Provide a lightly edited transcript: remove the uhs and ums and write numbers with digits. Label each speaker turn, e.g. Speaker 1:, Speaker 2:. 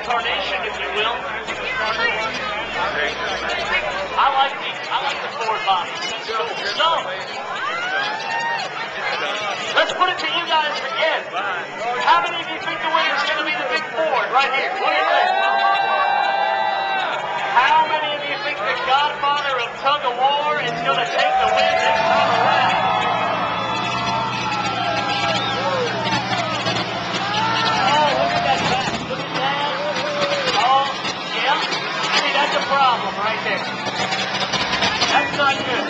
Speaker 1: reincarnation, if you will. I like the Ford body. That's cool. So, let's put it to you guys again. How many of you think the winner's going to be the big Ford right here? What do you think? How many of you think the godfather of tug of war is going to take the win this time around? Oh, look at that back. Look at that. Oh, yeah. See, that's a problem right there. That's not good.